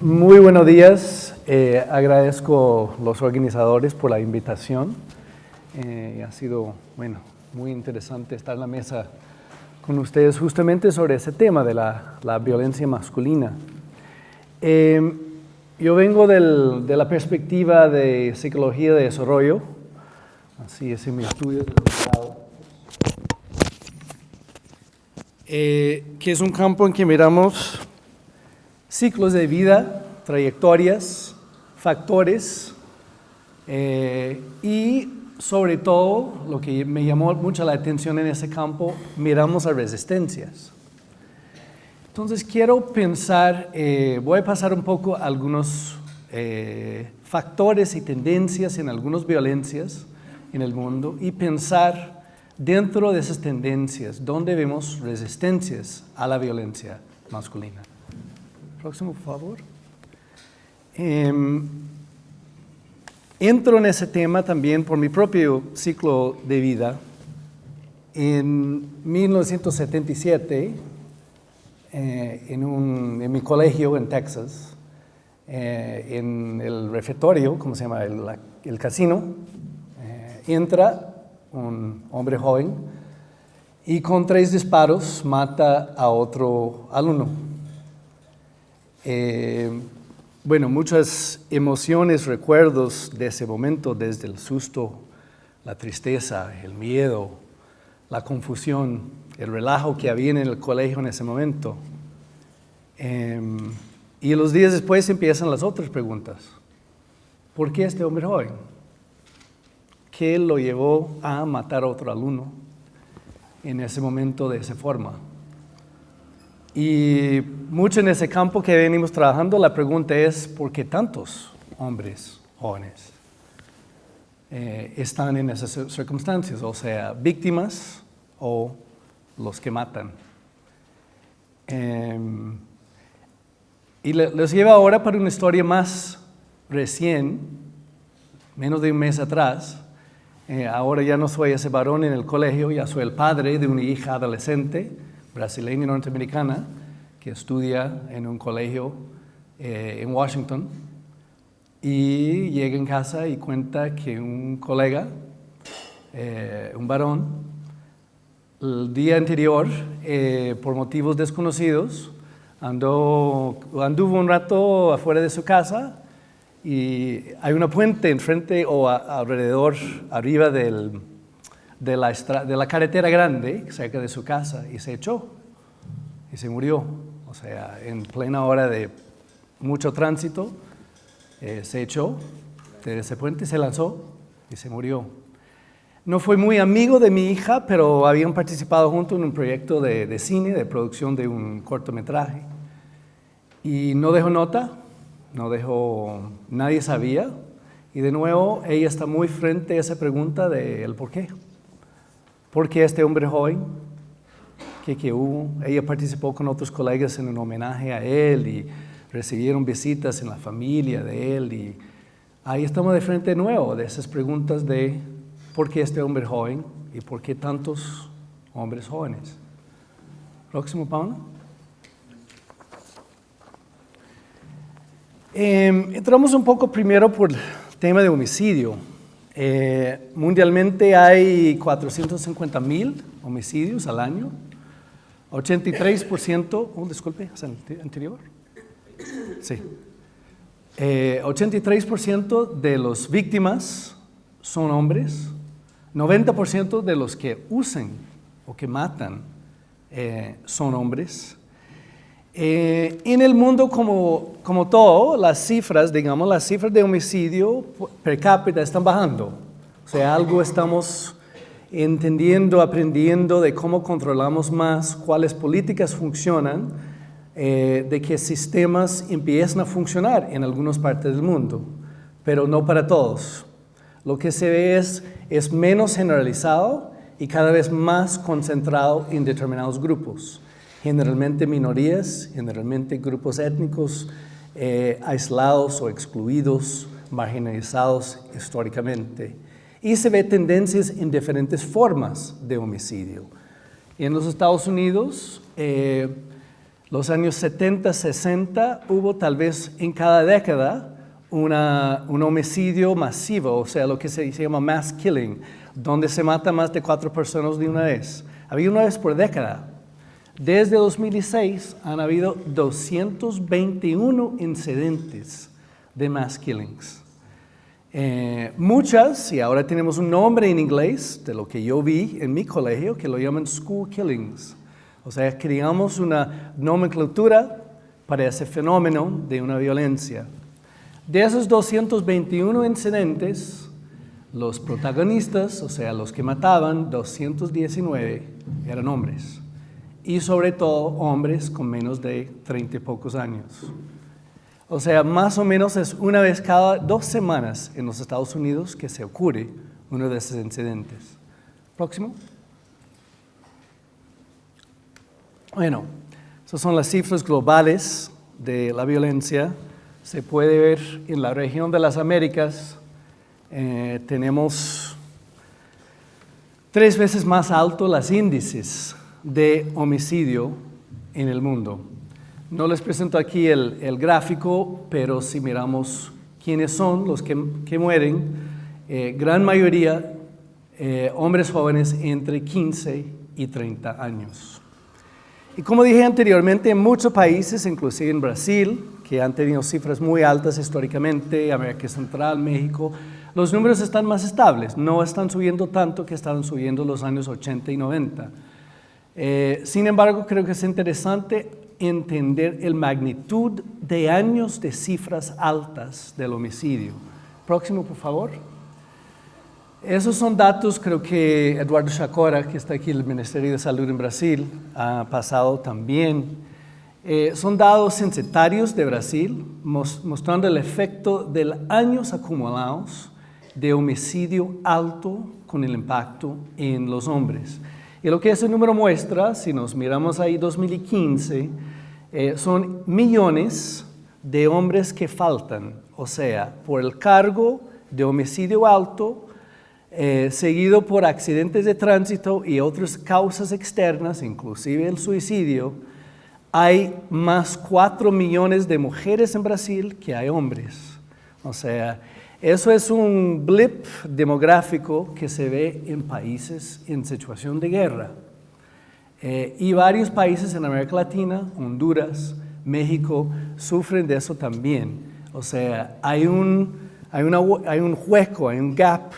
Muy buenos días. Agradezco a los organizadores por la invitación. Ha sido, muy interesante estar en la mesa con ustedes justamente sobre ese tema de la violencia masculina. Yo vengo de la perspectiva de psicología de desarrollo, así es en mi estudio de doctorado, que es un campo en que miramos ciclos de vida, trayectorias, factores y sobre todo, lo que me llamó mucho la atención en ese campo, miramos a resistencias. Entonces quiero pensar, voy a pasar un poco algunos factores y tendencias en algunas violencias en el mundo y pensar dentro de esas tendencias, ¿dónde vemos resistencias a la violencia masculina? Próximo, por favor. Entro en ese tema también por mi propio ciclo de vida. En 1977, en mi colegio en Texas, en el refectorio, ¿cómo se llama? El casino, entra un hombre joven y con 3 disparos mata a otro alumno. Muchas emociones, recuerdos de ese momento, desde el susto, la tristeza, el miedo, la confusión, el relajo que había en el colegio en ese momento. Y los días después empiezan las otras preguntas. ¿Por qué este hombre joven? ¿Qué lo llevó a matar a otro alumno en ese momento de esa forma? Y mucho en ese campo que venimos trabajando, la pregunta es, ¿por qué tantos hombres jóvenes están en esas circunstancias? O sea, víctimas o los que matan. Y les llevo ahora para una historia más recién, menos de un mes atrás. Ahora ya no soy ese varón en el colegio, ya soy el padre de una hija adolescente, brasileña norteamericana, que estudia en un colegio en Washington, y llega en casa y cuenta que un colega, un varón, el día anterior, por motivos desconocidos, anduvo un rato afuera de su casa y hay una puente enfrente o alrededor, arriba de la carretera grande, cerca de su casa, y se echó y se murió. O sea, en plena hora de mucho tránsito, se echó de ese puente, se lanzó y se murió. No fue muy amigo de mi hija, pero habían participado juntos en un proyecto de cine, de producción de un cortometraje. Y no dejó nota, nadie sabía. Y de nuevo, ella está muy frente a esa pregunta del por qué. ¿Por qué este hombre joven? ¿Qué hubo? Ella participó con otros colegas en un homenaje a él y recibieron visitas en la familia de él. Y ahí estamos de frente de nuevo de esas preguntas de ¿por qué este hombre joven? ¿Y por qué tantos hombres jóvenes? Próximo, Paula. Entramos un poco primero por el tema de homicidio. Mundialmente hay 450,000 homicidios al año. 83%, disculpe, ¿es el anterior? Sí. 83% de las víctimas son hombres. 90% de los que usan o que matan son hombres. En el mundo como todo, las cifras de homicidio per cápita están bajando. O sea, algo estamos entendiendo, aprendiendo de cómo controlamos más, cuáles políticas funcionan, de qué sistemas empiezan a funcionar en algunas partes del mundo, pero no para todos. Lo que se ve es menos generalizado y cada vez más concentrado en determinados grupos. Generalmente minorías, generalmente grupos étnicos aislados o excluidos, marginalizados históricamente. Y se ve tendencias en diferentes formas de homicidio. En los Estados Unidos, Los años 70, 60 hubo tal vez en cada década un homicidio masivo, o sea, lo que se llama mass killing, donde se mata más de 4 personas de una vez. Había una vez por década. Desde 2006 han habido 221 incidentes de mass killings. Muchas, y ahora tenemos un nombre en inglés de lo que yo vi en mi colegio, que lo llaman school killings. O sea, creamos una nomenclatura para ese fenómeno de una violencia. De esos 221 incidentes, los protagonistas, o sea, los que mataban, 219 eran hombres. Y sobre todo hombres con menos de 30 y pocos años. O sea, más o menos es una vez cada 2 semanas en los Estados Unidos que se ocurre uno de esos incidentes. Próximo. Bueno, esas son las cifras globales de la violencia. Se puede ver en la región de las Américas, tenemos 3 veces más altos los índices de homicidio en el mundo. No les presento aquí el gráfico, pero si miramos quiénes son los que mueren, gran mayoría hombres jóvenes entre 15 y 30 años. Y como dije anteriormente, en muchos países, inclusive en Brasil, que han tenido cifras muy altas históricamente, América Central, México, los números están más estables, no están subiendo tanto que estaban subiendo los años 80 y 90. Sin embargo, creo que es interesante entender la magnitud de años de cifras altas del homicidio. Próximo, por favor. Esos son datos, creo que Eduardo Chacora, que está aquí en el Ministerio de Salud en Brasil, ha pasado también. Son datos censitarios de Brasil, mostrando el efecto de los años acumulados de homicidio alto con el impacto en los hombres. Y lo que ese número muestra, si nos miramos ahí 2015, son millones de hombres que faltan, o sea, por el cargo de homicidio alto, seguido por accidentes de tránsito y otras causas externas, inclusive el suicidio. Hay más 4 millones de mujeres en Brasil que hay hombres. O sea, eso es un blip demográfico que se ve en países en situación de guerra. Y varios países en América Latina, Honduras, México, sufren de eso también. O sea, hay un hueco, hay un gap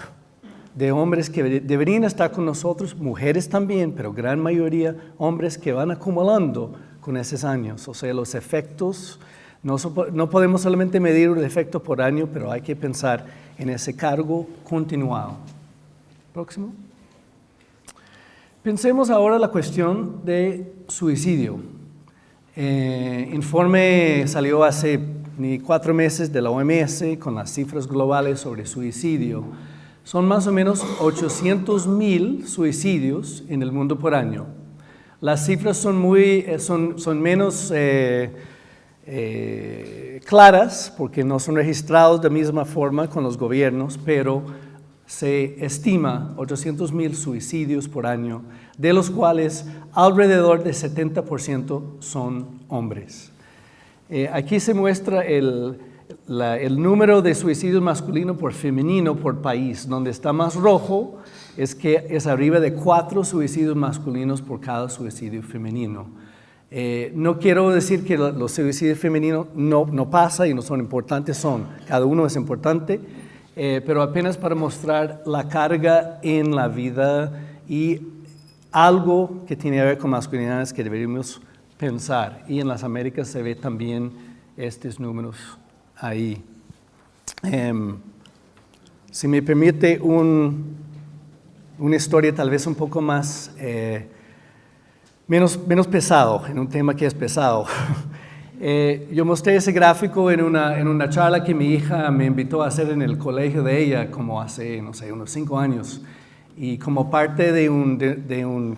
de hombres que deberían estar con nosotros, mujeres también, pero gran mayoría hombres que van acumulando con esos años. O sea, los efectos, no podemos solamente medir el efecto por año, pero hay que pensar en ese cargo continuado. Próximo. Pensemos ahora la cuestión de suicidio. Informe salió hace ni 4 meses de la OMS con las cifras globales sobre suicidio. Son más o menos 800,000 suicidios en el mundo por año. Las cifras son menos claras porque no son registrados de la misma forma con los gobiernos, pero se estima 800,000 suicidios por año, de los cuales alrededor de 70% son hombres. Aquí se muestra el número de suicidios masculino por femenino por país. Donde está más rojo es arriba de 4 suicidios masculinos por cada suicidio femenino. No quiero decir que los suicidios femeninos no pasan y no son importantes, cada uno es importante, pero apenas para mostrar la carga en la vida y algo que tiene que ver con masculinidades que deberíamos pensar. Y en las Américas se ve también estos números ahí. Si me permite una historia tal vez un poco más, menos pesado, en un tema que es pesado. Yo mostré ese gráfico en una charla que mi hija me invitó a hacer en el colegio de ella, como hace, no sé, unos 5 años. Y como parte de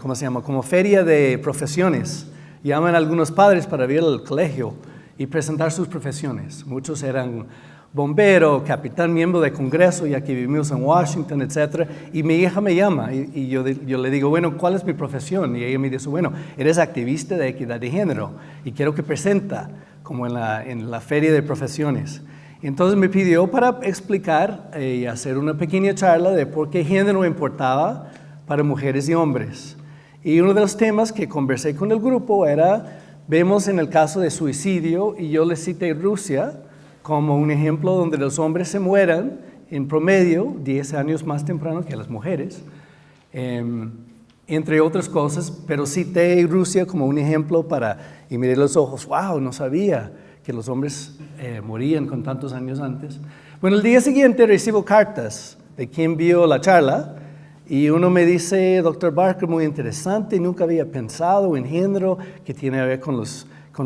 ¿cómo se llama? Como feria de profesiones. Llaman a algunos padres para ver el colegio y presentar sus profesiones. Muchos eran bombero, capitán, miembro de Congreso, ya que vivimos en Washington, etc. Y mi hija me llama y yo le digo, bueno, ¿cuál es mi profesión? Y ella me dice, bueno, eres activista de equidad de género y quiero que presenta como en la feria de profesiones. Entonces me pidió para explicar y hacer una pequeña charla de por qué género importaba para mujeres y hombres. Y uno de los temas que conversé con el grupo era, vemos en el caso de suicidio, y yo les cité Rusia como un ejemplo donde los hombres se mueran en promedio 10 años más temprano que las mujeres, entre otras cosas, pero cité Rusia como un ejemplo y miré los ojos, wow, no sabía que los hombres morían con tantos años antes. Bueno, el día siguiente recibo cartas de quien vio la charla, y uno me dice, Dr. Barker, muy interesante, nunca había pensado en género, que tiene que ver con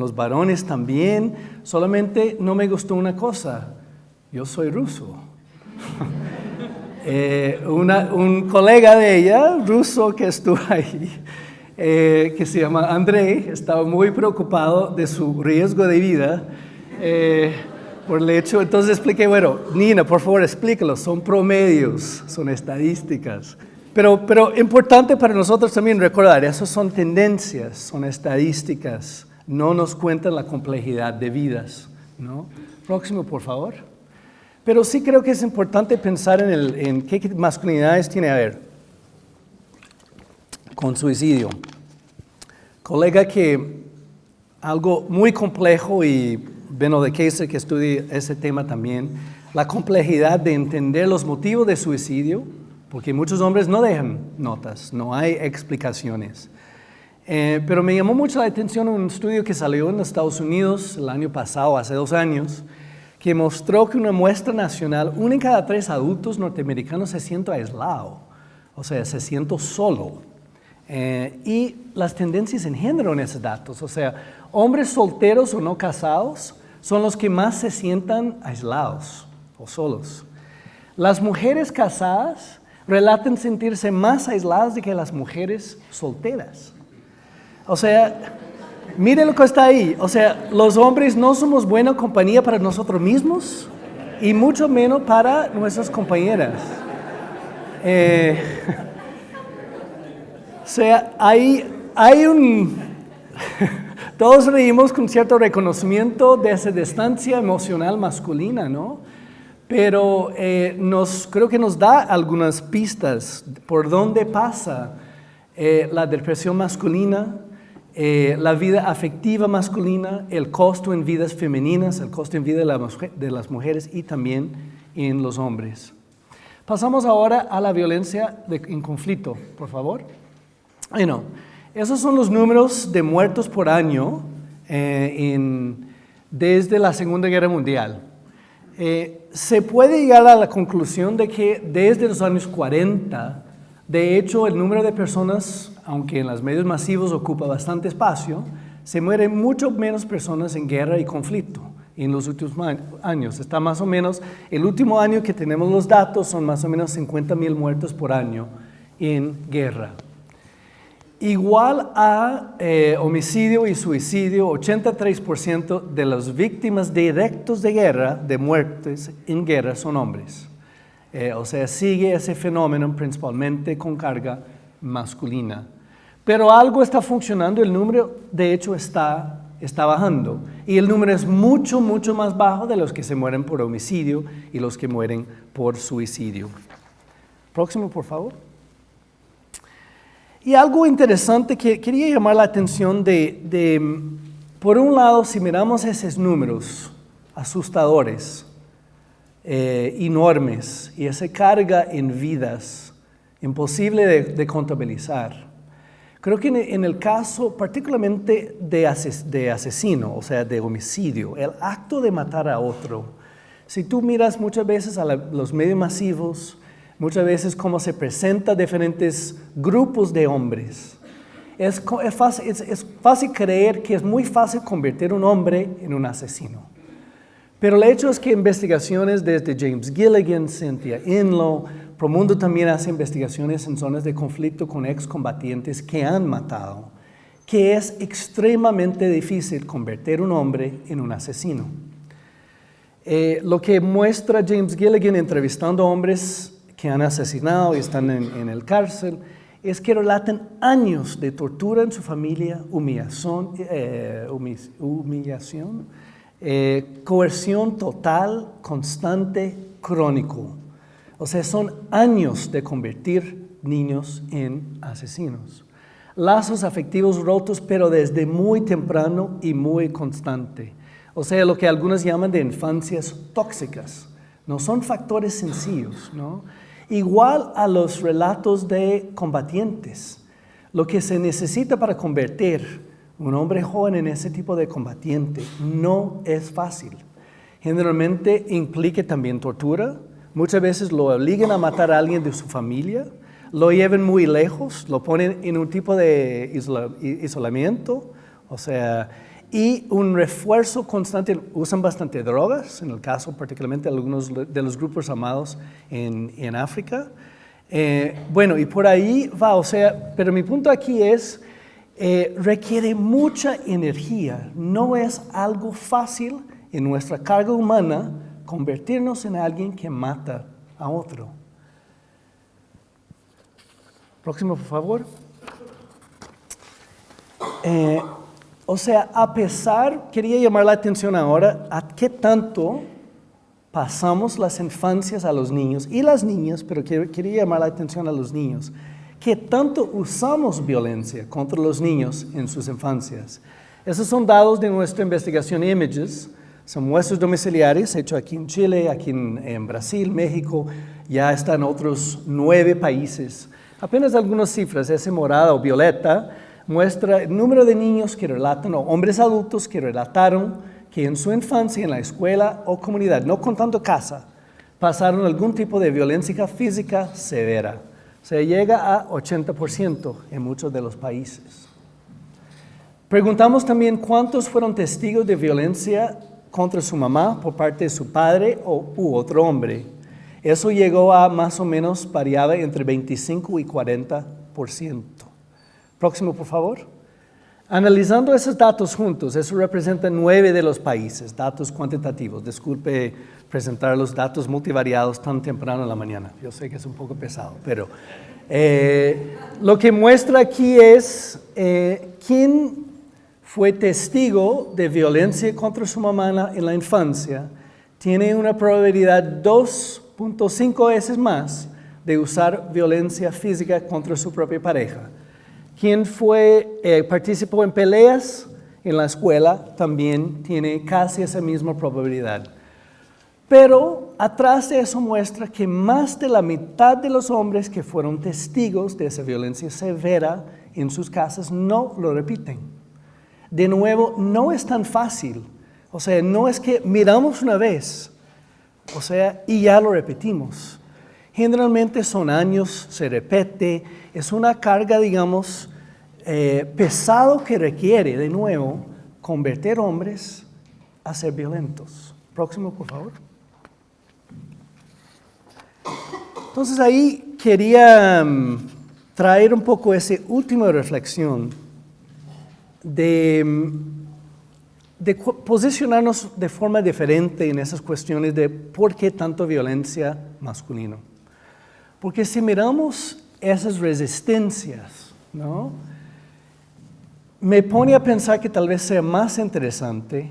los varones también, solamente no me gustó una cosa, yo soy ruso. Un colega de ella, ruso, que estuvo ahí, que se llama Andrei, estaba muy preocupado de su riesgo de vida por el hecho. Entonces expliqué, bueno, Nina, por favor explícalo, son promedios, son estadísticas. Pero importante para nosotros también recordar, esas son tendencias, son estadísticas, no nos cuentan la complejidad de vidas, ¿no? Próximo, por favor. Pero sí creo que es importante pensar en qué masculinidades tiene a ver con suicidio. Colega, que algo muy complejo, y Beno de Kaiser, que estudia ese tema también, la complejidad de entender los motivos de suicidio, porque muchos hombres no dejan notas, no hay explicaciones. Pero me llamó mucho la atención un estudio que salió en Estados Unidos el año pasado, hace 2 años, que mostró que una muestra nacional, 1 en cada 3 adultos norteamericanos se siente aislado, o sea, se siente solo. Y las tendencias en género en esos datos, o sea, hombres solteros o no casados son los que más se sientan aislados o solos. Las mujeres casadas relatan sentirse más aisladas de que las mujeres solteras. O sea, mire lo que está ahí. O sea, los hombres no somos buena compañía para nosotros mismos y mucho menos para nuestras compañeras. O sea, hay un... Todos reímos con cierto reconocimiento de esa distancia emocional masculina, ¿no? Pero creo que nos da algunas pistas por dónde pasa la depresión masculina, la vida afectiva masculina, el costo en vidas femeninas, el costo en vida de las mujeres y también en los hombres. Pasamos ahora a la violencia en conflicto, por favor. Bueno, esos son los números de muertos por año desde la Segunda Guerra Mundial. Se puede llegar a la conclusión de que desde los años 40, de hecho, el número de personas, aunque en los medios masivos ocupa bastante espacio, se mueren mucho menos personas en guerra y conflicto en los últimos años. Está más o menos, el último año que tenemos los datos son más o menos 50,000 muertos por año en guerra. Igual a homicidio y suicidio, 83% de las víctimas directos de guerra, de muertes en guerra, son hombres. O sea, sigue ese fenómeno principalmente con carga masculina. Pero algo está funcionando, el número de hecho está bajando. Y el número es mucho, mucho más bajo de los que se mueren por homicidio y los que mueren por suicidio. Próximo, por favor. Y algo interesante que quería llamar la atención por un lado, si miramos esos números asustadores, enormes, y esa carga en vidas, imposible de contabilizar, creo que en el caso particularmente de asesino, o sea, de homicidio, el acto de matar a otro, si tú miras muchas veces a los medios masivos, muchas veces cómo se presenta diferentes grupos de hombres. Es fácil creer que es muy fácil convertir un hombre en un asesino. Pero el hecho es que investigaciones desde James Gilligan, Cynthia Inlow, Promundo también hace investigaciones en zonas de conflicto con excombatientes que han matado, que es extremadamente difícil convertir un hombre en un asesino. Lo que muestra James Gilligan entrevistando hombres que han asesinado y están en el cárcel es que relatan años de tortura en su familia, humillación, coerción total, constante, crónico. O sea, son años de convertir niños en asesinos. Lazos afectivos rotos, pero desde muy temprano y muy constante. O sea, lo que algunos llaman de infancias tóxicas. No son factores sencillos, ¿no? Igual a los relatos de combatientes. Lo que se necesita para convertir un hombre joven en ese tipo de combatiente no es fácil. Generalmente implica también tortura. Muchas veces lo obligan a matar a alguien de su familia, lo llevan muy lejos, lo ponen en un tipo de isolamiento, o sea, y un refuerzo constante. Usan bastante drogas, en el caso particularmente de algunos de los grupos armados en África. Bueno, y por ahí va, o sea, pero mi punto aquí es, requiere mucha energía, no es algo fácil en nuestra carga humana convertirnos en alguien que mata a otro. Próximo, por favor. O sea, a pesar, quería llamar la atención ahora a qué tanto pasamos las infancias a los niños y las niñas, pero quería llamar la atención a los niños. ¿Qué tanto usamos violencia contra los niños en sus infancias? Esos son datos de nuestra investigación Images, son muestras domiciliares hechos aquí en Chile, aquí en Brasil, México, ya están otros 9 países. Apenas algunas cifras, ese morado o violeta muestra el número de niños que relatan, o hombres adultos que relataron que en su infancia, en la escuela o comunidad, no contando casa, pasaron algún tipo de violencia física severa. Se llega a 80% en muchos de los países. Preguntamos también cuántos fueron testigos de violencia contra su mamá por parte de su padre u otro hombre. Eso llegó a más o menos, variaba entre 25 y 40%. Próximo, por favor. Analizando esos datos juntos, eso representa 9 de los países, datos cuantitativos. Disculpe presentar los datos multivariados tan temprano en la mañana. Yo sé que es un poco pesado, pero lo que muestra aquí es quién fue testigo de violencia contra su mamá en la infancia. Tiene una probabilidad 2.5 veces más de usar violencia física contra su propia pareja. Quien participó en peleas en la escuela también tiene casi esa misma probabilidad. Pero atrás de eso muestra que más de la mitad de los hombres que fueron testigos de esa violencia severa en sus casas no lo repiten. De nuevo, no es tan fácil. O sea, no es que miramos una vez, o sea, y ya lo repetimos. Generalmente son años, se repite, es una carga, digamos, pesado que requiere, de nuevo, convertir hombres a ser violentos. Próximo, por favor. Entonces ahí quería traer un poco esa última reflexión de posicionarnos de forma diferente en esas cuestiones de por qué tanta violencia masculina. Porque si miramos esas resistencias, ¿no? Me pone a pensar que tal vez sea más interesante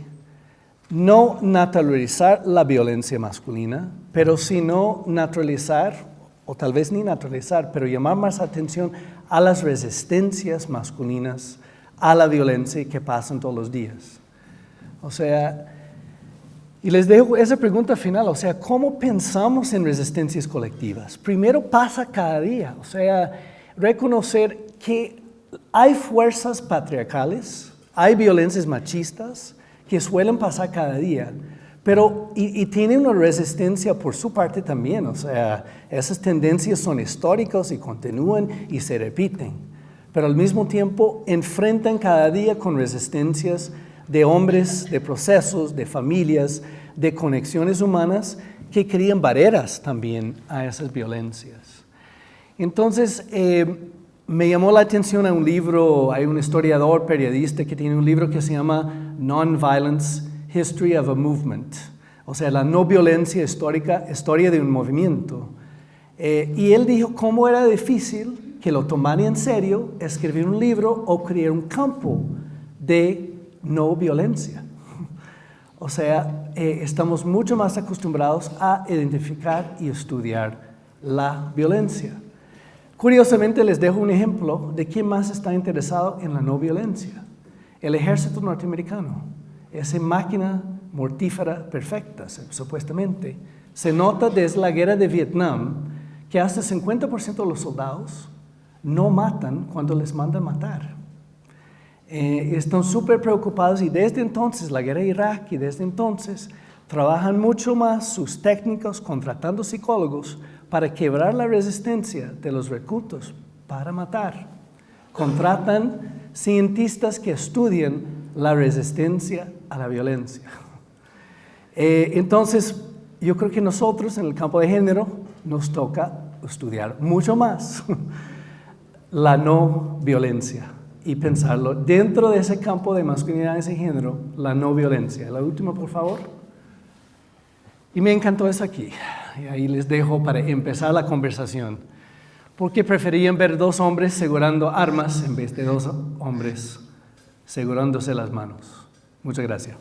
no naturalizar la violencia masculina, pero sino naturalizar, o tal vez ni naturalizar, pero llamar más atención a las resistencias masculinas a la violencia que pasan todos los días. O sea, y les dejo esa pregunta final, o sea, ¿cómo pensamos en resistencias colectivas? Primero pasa cada día, o sea, reconocer que hay fuerzas patriarcales, hay violencias machistas que suelen pasar cada día, pero y tienen una resistencia por su parte también, o sea, esas tendencias son históricas y continúan y se repiten, pero al mismo tiempo enfrentan cada día con resistencias de hombres, de procesos, de familias, de conexiones humanas que crean barreras también a esas violencias. Entonces, me llamó la atención a un libro, hay un historiador, periodista que tiene un libro que se llama Nonviolence, History of a Movement, o sea, la no violencia histórica, historia de un movimiento. Y él dijo cómo era difícil que lo tomaran en serio escribir un libro o crear un campo de no violencia. O sea, estamos mucho más acostumbrados a identificar y estudiar la violencia. Curiosamente, les dejo un ejemplo de quién más está interesado en la no violencia. El ejército norteamericano, esa máquina mortífera perfecta, supuestamente. Se nota desde la guerra de Vietnam que hasta 50% de los soldados no matan cuando les mandan matar. Están súper preocupados y desde entonces, la guerra de Irak y desde entonces, trabajan mucho más sus técnicos contratando psicólogos para quebrar la resistencia de los reclutos para matar. Contratan cientistas que estudian la resistencia a la violencia. Entonces, yo creo que nosotros en el campo de género nos toca estudiar mucho más la no violencia y pensarlo dentro de ese campo de masculinidades y género, la no violencia. La última, por favor. Y me encantó eso aquí. Y ahí les dejo para empezar la conversación. ¿Por qué preferían ver dos hombres segurando armas en vez de dos hombres segurándose las manos? Muchas gracias.